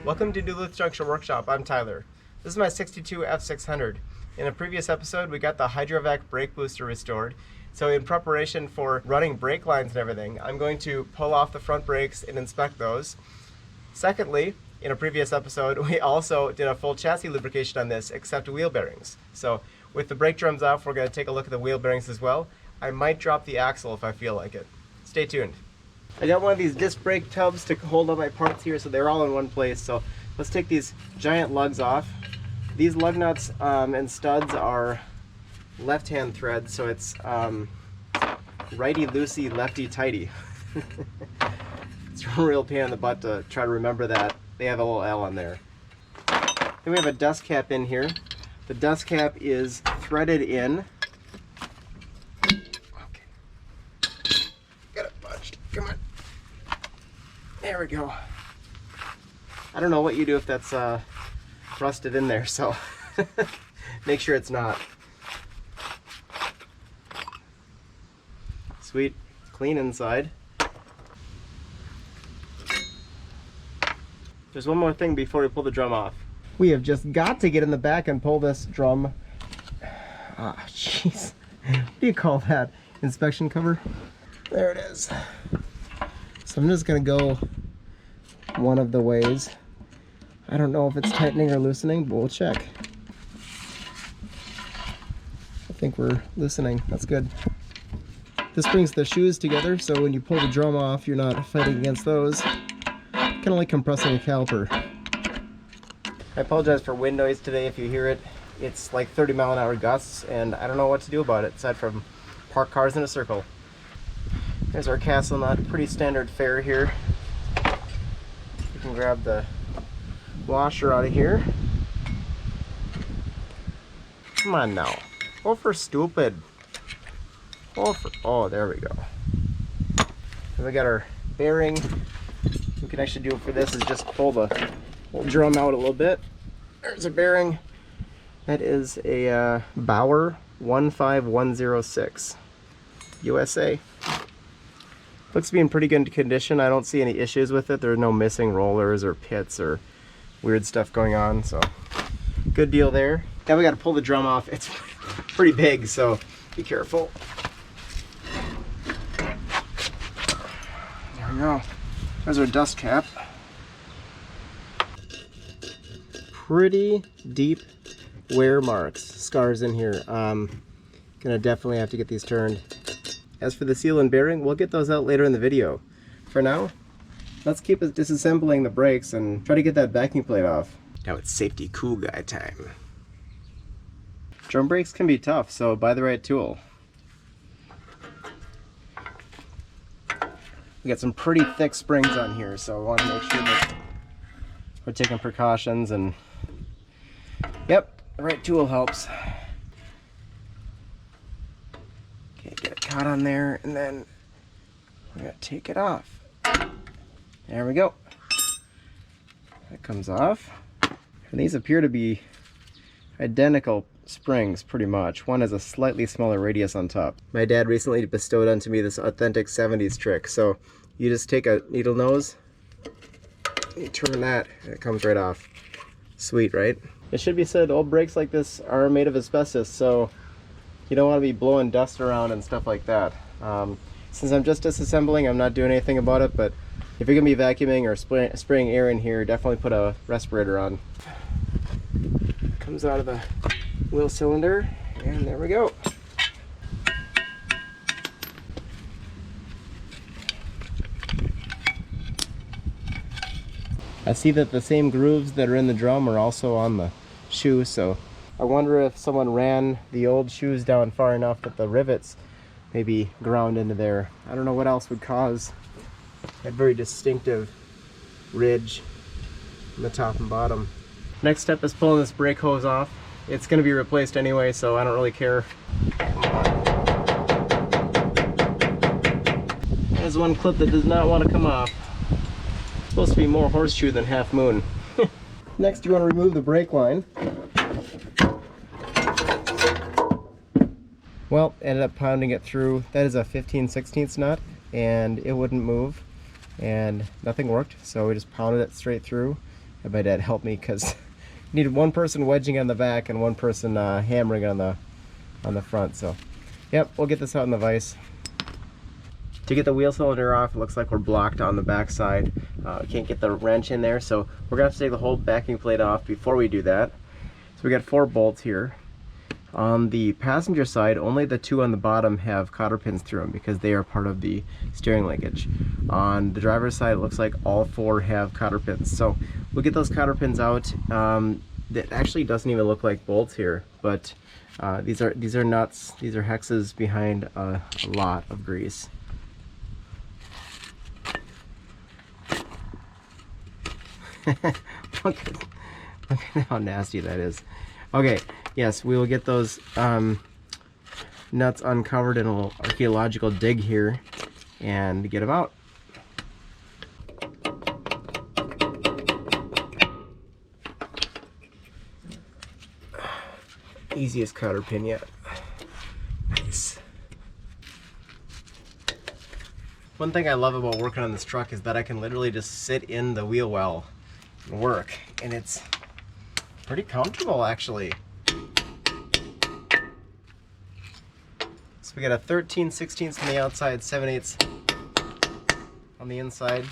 Welcome to Duluth Junction Workshop. I'm Tyler. This is my 62 F600. In a previous episode, we got the Hydrovac brake booster restored. So in preparation for running brake lines and everything, I'm going to pull off the front brakes and inspect those. Secondly, in a previous episode, we also did a full chassis lubrication on this, except wheel bearings. So with the brake drums off, we're going to take a look at the wheel bearings as well. I might drop the axle if I feel like it. Stay tuned. I got one of these disc brake tubs to hold all my parts here so they're all in one place. So let's take these giant lugs off. These lug nuts and studs are left-hand threads, so it's righty-loosey, lefty-tighty. It's a real pain in the butt to try to remember that. They have a little L on there. Then we have a dust cap in here. The dust cap is threaded in. Okay. Got it punched. Come on. There we go. I don't know what you do if that's rusted in there, so make sure it's not. Sweet, clean inside. There's one more thing before we pull the drum off. We have just got to get in the back and pull this drum. Ah, jeez. What do you call that? Inspection cover? There it is. So I'm just gonna go one of the ways. I don't know if it's tightening or loosening, but we'll check. I think we're loosening. That's good. This brings the shoes together, so when you pull the drum off, you're not fighting against those. Kind of like compressing a caliper. I apologize for wind noise today if you hear it. It's like 30-mile-an-hour gusts, and I don't know what to do about it aside from park cars in a circle. There's our castle nut, pretty standard fare here. You can grab the washer out of here. Come on now. Oh, for stupid. Oh, there we go. And we got our bearing. We can actually do for this is just pull the whole drum out a little bit. There's a bearing. That is a Bauer 15106 USA. Looks to be in pretty good condition. I don't see any issues with it. There are no missing rollers or pits or weird stuff going on, so good deal there. Now we got to pull the drum off. It's pretty big, so be careful. There we go. There's our dust cap. Pretty deep wear marks, scars in here. Gonna definitely have to get these turned. As for the seal and bearing, we'll get those out later in the video. For now, let's keep disassembling the brakes and try to get that backing plate off. Now it's safety cool guy time. Drum brakes can be tough, so buy the right tool. We got some pretty thick springs on here, so I want to make sure that we're taking precautions, and yep, the right tool helps. Okay, get it caught on there, and then we're gonna take it off. There we go. That comes off. And these appear to be identical springs, pretty much. One has a slightly smaller radius on top. My dad recently bestowed onto me this authentic 70s trick. So you just take a needle nose, you turn that, and it comes right off. Sweet, right? It should be said, old brakes like this are made of asbestos, so you don't want to be blowing dust around and stuff like that. Since I'm just disassembling, I'm not doing anything about it, but if you're going to be vacuuming or spraying air in here, definitely put a respirator on. Comes out of the wheel cylinder, and there we go. I see that the same grooves that are in the drum are also on the shoe, so I wonder if someone ran the old shoes down far enough that the rivets maybe ground into there. I don't know what else would cause that very distinctive ridge on the top and bottom. Next step is pulling this brake hose off. It's going to be replaced anyway, so I don't really care. There's one clip that does not want to come off. It's supposed to be more horseshoe than half moon. Next, you want to remove the brake line. Well, ended up pounding it through. That is a 15/16 nut, and it wouldn't move, and nothing worked, so we just pounded it straight through, had my dad help me because needed one person wedging on the back and one person hammering on the front. So yep, we'll get this out in the vise. To get the wheel cylinder off, it looks like we're blocked on the back side. Can't get the wrench in there, so we're gonna have to take the whole backing plate off before we do that. So we got 4 bolts here. On the passenger side, only the 2 on the bottom have cotter pins through them because they are part of the steering linkage. On the driver's side, it looks like all 4 have cotter pins. So we'll get those cotter pins out. That actually doesn't even look like bolts here, but these are nuts. These are hexes behind a lot of grease. Look at how nasty that is. Okay, yes, we will get those nuts uncovered in a little archaeological dig here and get them out. Easiest cotter pin yet. Nice. One thing I love about working on this truck is that I can literally just sit in the wheel well and work, and it's pretty comfortable actually. So we got a 13/16 on the outside, 7/8 on the inside.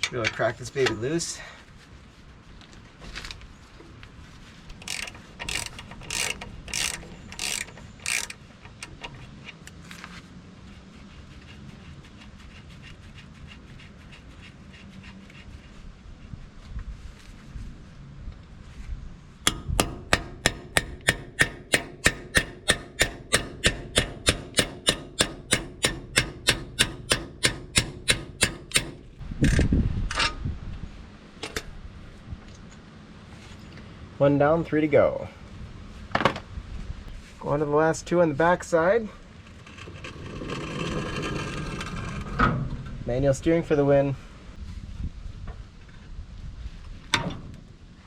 Should be able to crack this baby loose. One down, 3 to go. Going to the last 2 on the back side. Manual steering for the win. Oh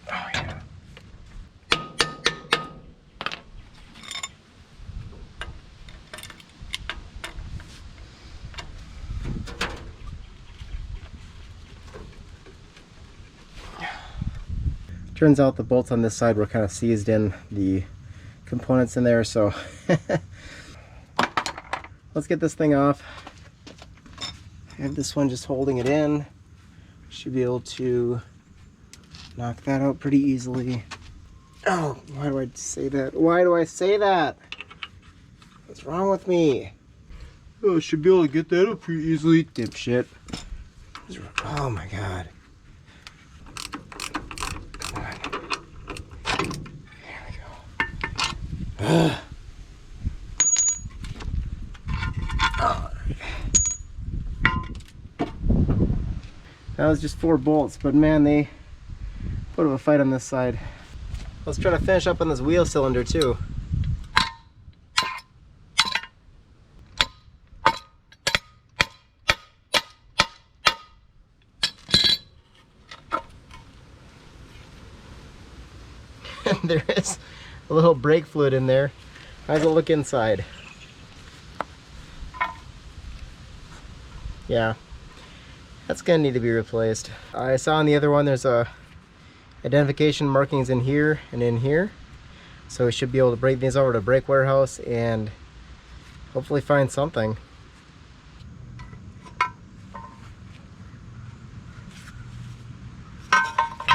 yeah. Turns out the bolts on this side were kind of seized in the components in there, so let's get this thing off. I have this one just holding it in. Should be able to knock that out pretty easily. Oh, why do I say that? Why do I say that? What's wrong with me? Oh, should be able to get that up pretty easily, dipshit. Oh my god. That was just 4 bolts, but man, they put up a fight on this side. Let's try to finish up on this wheel cylinder too. There is a little brake fluid in there. Might as well look inside. Yeah, that's gonna need to be replaced. I saw on the other one there's a identification markings in here and in here, so we should be able to bring these over to Brake Warehouse and hopefully find something.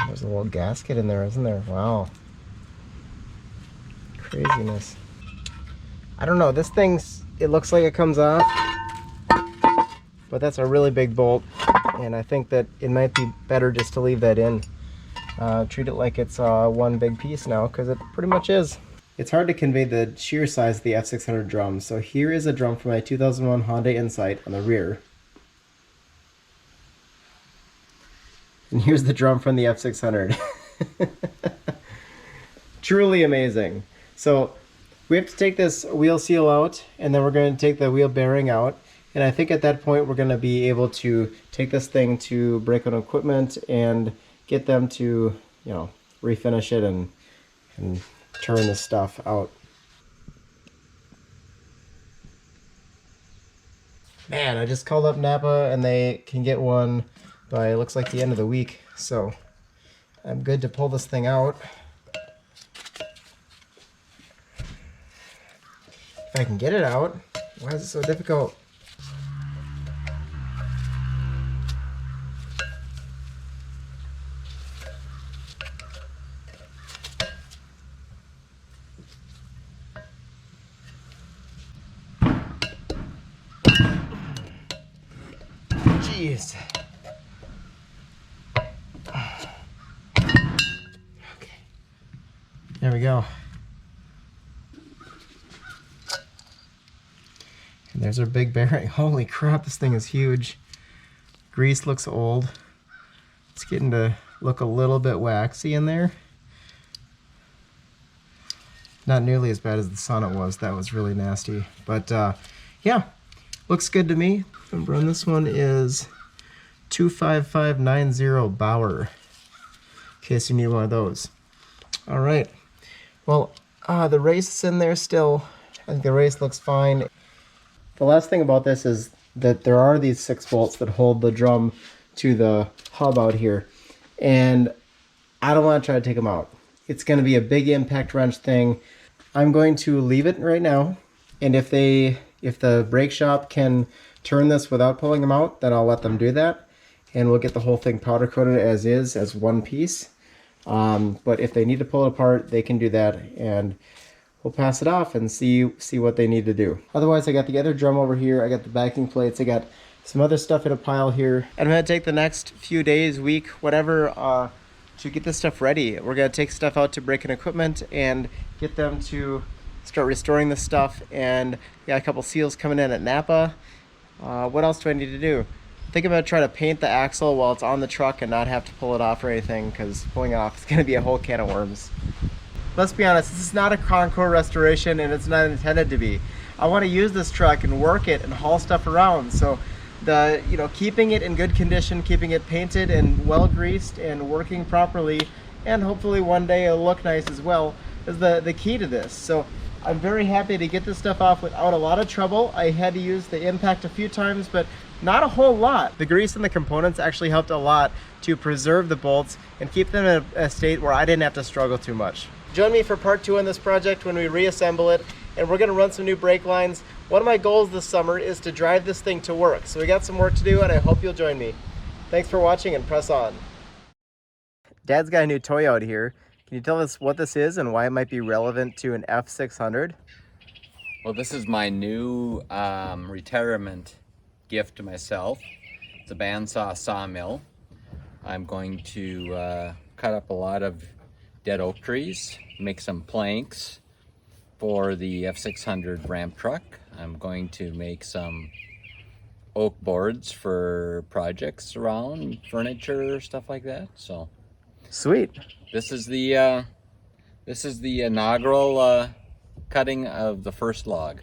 There's a little gasket in there, isn't there? Wow. Craziness. I don't know, this thing's, it looks like it comes off, but that's a really big bolt, and I think that it might be better just to leave that in. Treat it like it's one big piece now, because it pretty much is. It's hard to convey the sheer size of the F600 drum, so here is a drum from my 2001 Honda Insight on the rear. And here's the drum from the F600. Truly amazing. So we have to take this wheel seal out, and then we're going to take the wheel bearing out. And I think at that point we're going to be able to take this thing to Brake On Equipment and get them to, you know, refinish it and turn this stuff out. Man, I just called up Napa and they can get one by, it looks like, the end of the week. So I'm good to pull this thing out. If I can get it out. Why is it so difficult? Jeez. Okay. There we go. And there's our big bearing. Holy crap, this thing is huge. Grease looks old. It's getting to look a little bit waxy in there. Not nearly as bad as the Sonnet was. That was really nasty. But yeah, looks good to me. Remember, and this one is 25590 Bauer, in case you need one of those. All right. Well, the race is in there still. I think the race looks fine. The last thing about this is that there are these 6 bolts that hold the drum to the hub out here. And I don't want to try to take them out. It's going to be a big impact wrench thing. I'm going to leave it right now. And if the brake shop can turn this without pulling them out, then I'll let them do that. And we'll get the whole thing powder coated as one piece. But if they need to pull it apart, they can do that. And we'll pass it off and see what they need to do. Otherwise, I got the other drum over here. I got the backing plates. I got some other stuff in a pile here. And I'm gonna take the next few days, week, whatever, to get this stuff ready. We're gonna take stuff out to Break-In Equipment and get them to start restoring this stuff. And we got a couple seals coming in at Napa. What else do I need to do? I think I'm gonna try to paint the axle while it's on the truck and not have to pull it off or anything, because pulling it off is gonna be a whole can of worms. Let's be honest, this is not a Concours restoration, and it's not intended to be. I want to use this truck and work it and haul stuff around. So keeping it in good condition, keeping it painted and well greased and working properly, and hopefully one day it'll look nice as well, is the key to this. So I'm very happy to get this stuff off without a lot of trouble. I had to use the impact a few times, but not a whole lot. The grease and the components actually helped a lot to preserve the bolts and keep them in a state where I didn't have to struggle too much. Join me for part 2 on this project when we reassemble it, and we're going to run some new brake lines. One of my goals this summer is to drive this thing to work, so we got some work to do, and I hope you'll join me. Thanks for watching, and press on. Dad's got a new toy out here. Can you tell us what this is and why it might be relevant to an F600? Well, this is my new retirement gift to myself. It's a bandsaw sawmill. I'm going to cut up a lot of dead oak trees, make some planks for the F600 ramp truck. I'm going to make some oak boards for projects around, furniture, stuff like that. So sweet. This is the inaugural cutting of the first log.